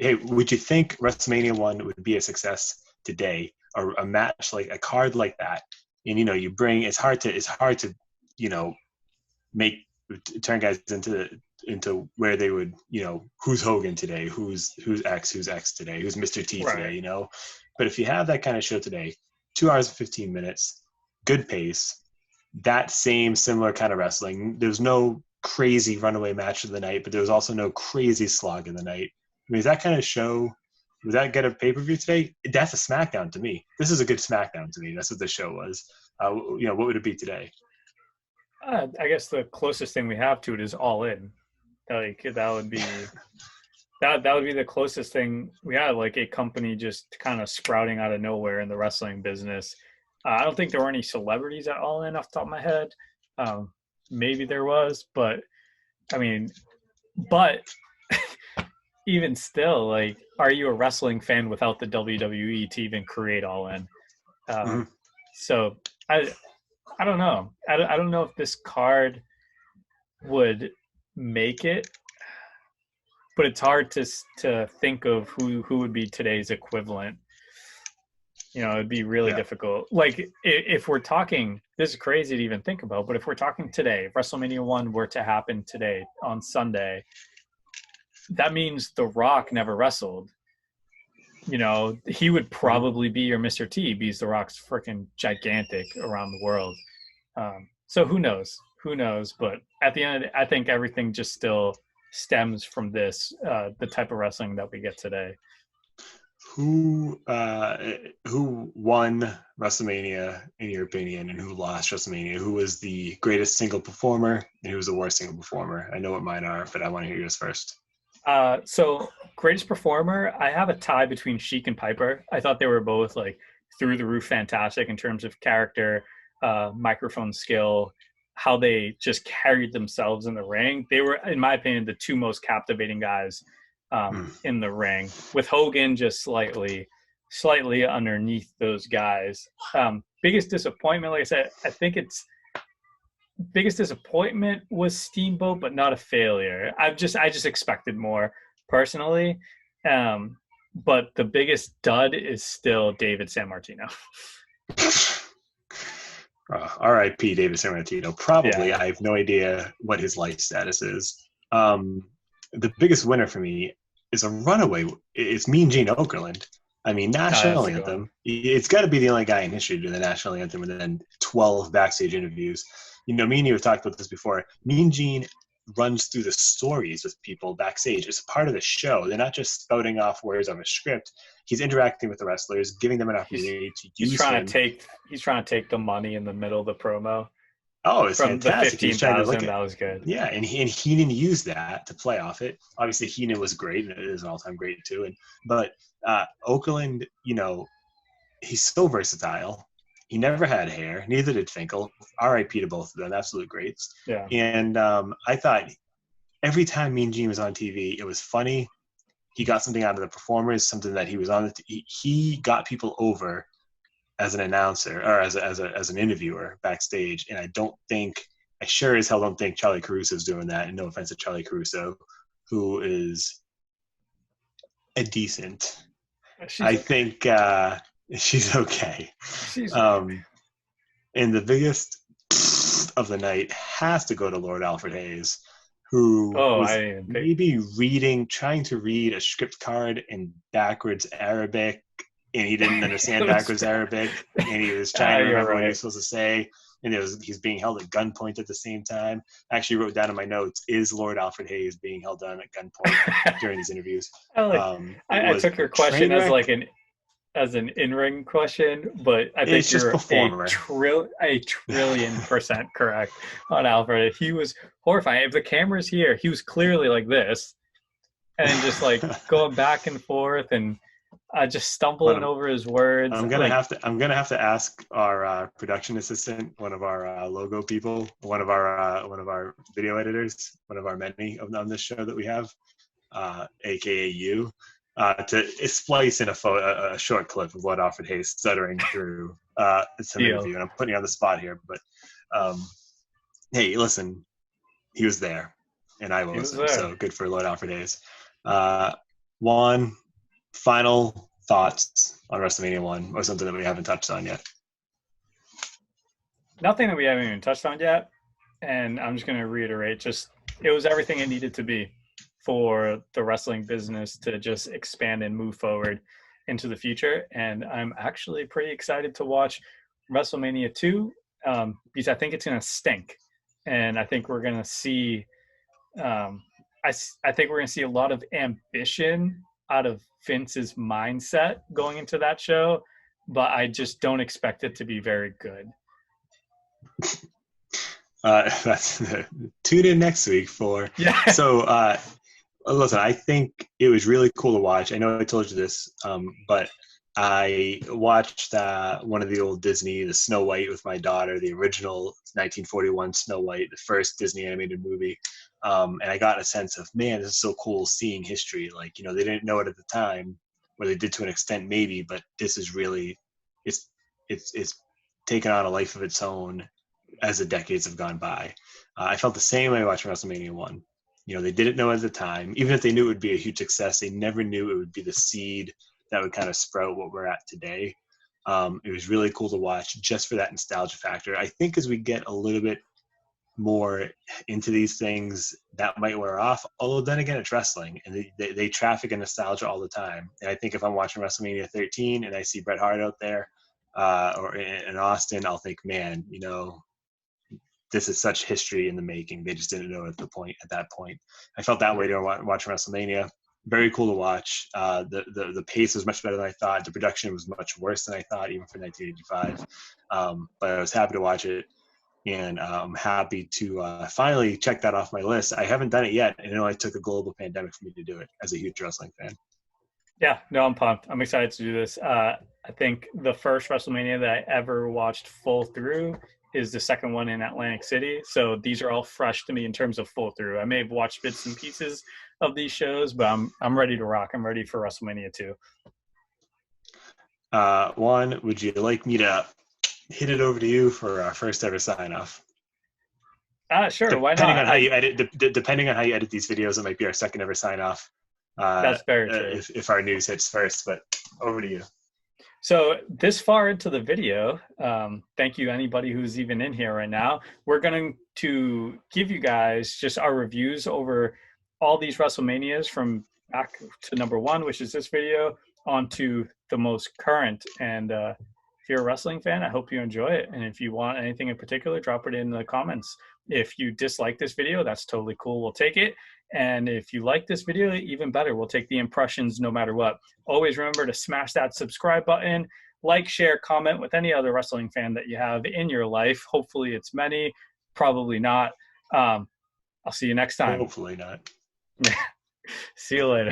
hey, would you think WrestleMania 1 would be a success today, or a match like a card like that? And you bring it's hard to you know make turn guys into where they would who's Hogan today, who's X today, who's Mr. T Right. today, But if you have that kind of show today, 2 hours and 15 minutes, good pace, that same similar kind of wrestling. There's no crazy runaway match of the night, but there was also no crazy slog in the night. I mean, is that kind of show, would that get a pay-per-view today? That's a SmackDown to me. This is a good SmackDown to me. That's what the show was. What would it be today? I guess the closest thing we have to it is All In. Like that would be that would be the closest thing we had. Like a company just kind of sprouting out of nowhere in the wrestling business. I don't think there were any celebrities at All In off the top of my head. Maybe there was, but I mean, but even still, like, are you a wrestling fan without the WWE to even create All In? Mm-hmm. So I don't know. I don't know if this card would make it, but it's hard to think of who would be today's equivalent. It'd be really difficult. Like if we're talking, this is crazy to even think about, but if we're talking today, if WrestleMania 1 were to happen today on Sunday, that means The Rock never wrestled. He would probably be your Mr. T because The Rock's freaking gigantic around the world. So who knows? But at the end, I think everything just still stems from this, the type of wrestling that we get today. Who won WrestleMania in your opinion, and who lost WrestleMania? Who was the greatest single performer, and who was the worst single performer? I know what mine are, but I want to hear yours first. So greatest performer, I have a tie between Sheik and Piper. I thought they were both like through the roof fantastic in terms of character, microphone skill, how they just carried themselves in the ring. They were, in my opinion, the two most captivating guys in the ring, with Hogan just slightly underneath those guys. Biggest disappointment, like I said, I think it's biggest disappointment was Steamboat, but not a failure. I just expected more personally. But the biggest dud is still David Sammartino. R.I.P. David Sammartino. Probably, Yeah. I have no idea what his life status is. The biggest winner for me is a runaway. It's Mean Gene Okerlund. I mean, national anthem. It's got to be the only guy in history to do the national anthem and then 12 backstage interviews. Me and you have talked about this before. Mean Gene runs through the stories with people backstage. It's a part of the show. They're not just spouting off words on a script. He's interacting with the wrestlers, giving them an opportunity to use He's trying to take the money in the middle of the promo. Oh, it's from fantastic. The 15,000, that was good. Yeah, and Heenan used that to play off it. Obviously, Heenan was great, and it is an all-time great too. But Okerlund, he's so versatile. He never had hair. Neither did Finkel. R.I.P. to both of them. Absolute greats. Yeah. And I thought every time Mean Gene was on TV, it was funny. He got something out of the performers, something that he was on. He got people over as an announcer or as an interviewer backstage. And I sure as hell don't think Charlie Caruso's doing that. And no offense to Charlie Caruso, who is a decent. I think she's okay. And the biggest of the night has to go to Lord Alfred Hayes, who was maybe trying to read a script card in backwards Arabic, and he didn't understand backwards Arabic, and he was trying to remember what he was supposed to say, and he's being held at gunpoint at the same time. I actually wrote down in my notes, is Lord Alfred Hayes being held down at gunpoint during these interviews? I took your question as an in-ring question, but I think you're a trillion% correct on Alfred. He was horrifying. If the camera's here, he was clearly like this, and just like going back and forth and just stumbling over his words. I'm gonna have to ask our production assistant, one of our logo people, one of our video editors, one of our many on this show that we have, aka you. To splice in a short clip of what Alfred Hayes stuttering through some interview, and I'm putting you on the spot here, but hey, listen, he was there, and I was there. So good for Lord Alfred Hayes. Juan, final thoughts on WrestleMania 1 or something that we haven't touched on yet? Nothing that we haven't even touched on yet. And I'm just going to reiterate, just it was everything it needed to be for the wrestling business to just expand and move forward into the future. And I'm actually pretty excited to watch WrestleMania 2 because I think it's going to stink. And I think we're going to see, um, I think we're going to see a lot of ambition out of Vince's mindset going into that show, but I just don't expect it to be very good. That's tune in next week for. Yeah. So, listen, I think it was really cool to watch. I know I told you this, but I watched one of the old Disney, the Snow White, with my daughter, the original 1941 Snow White, the first Disney animated movie. And I got a sense of, man, this is so cool seeing history. Like, they didn't know it at the time, or they did to an extent maybe, but this is really, it's taken on a life of its own as the decades have gone by. I felt the same way watching WrestleMania 1. They didn't know at the time, even if they knew it would be a huge success, they never knew it would be the seed that would kind of sprout what we're at today. It was really cool to watch just for that nostalgia factor. I think as we get a little bit more into these things, that might wear off. Although then again, it's wrestling, and they traffic in nostalgia all the time. And I think if I'm watching WrestleMania 13 and I see Bret Hart out there or in Austin, I'll think, man, this is such history in the making. They just didn't know at that point. I felt that way during watching WrestleMania. Very cool to watch. The pace was much better than I thought. The production was much worse than I thought, even for 1985. But I was happy to watch it, and I'm happy to finally check that off my list. I haven't done it yet, and it only took a global pandemic for me to do it as a huge wrestling fan. Yeah, no, I'm pumped. I'm excited to do this. I think the first WrestleMania that I ever watched full through is the second one in Atlantic City. So these are all fresh to me in terms of full through. I may have watched bits and pieces of these shows, but I'm ready to rock. I'm ready for WrestleMania 2. Juan, would you like me to hit it over to you for our first ever sign off? Sure, why not? Depending on how you edit these videos, it might be our second ever sign off. That's very true. If our news hits first, but over to you. So this far into the video, thank you anybody who's even in here right now. We're going to give you guys just our reviews over all these WrestleManias from back to number 1, which is this video, onto the most current. And if you're a wrestling fan, I hope you enjoy it. And if you want anything in particular, drop it in the comments. If you dislike this video, that's totally cool. We'll take it. And if you like this video, even better, we'll take the impressions no matter what. Always remember to smash that subscribe button, like, share, comment with any other wrestling fan that you have in your life. Hopefully it's many, probably not. I'll see you next time. Hopefully not. See you later.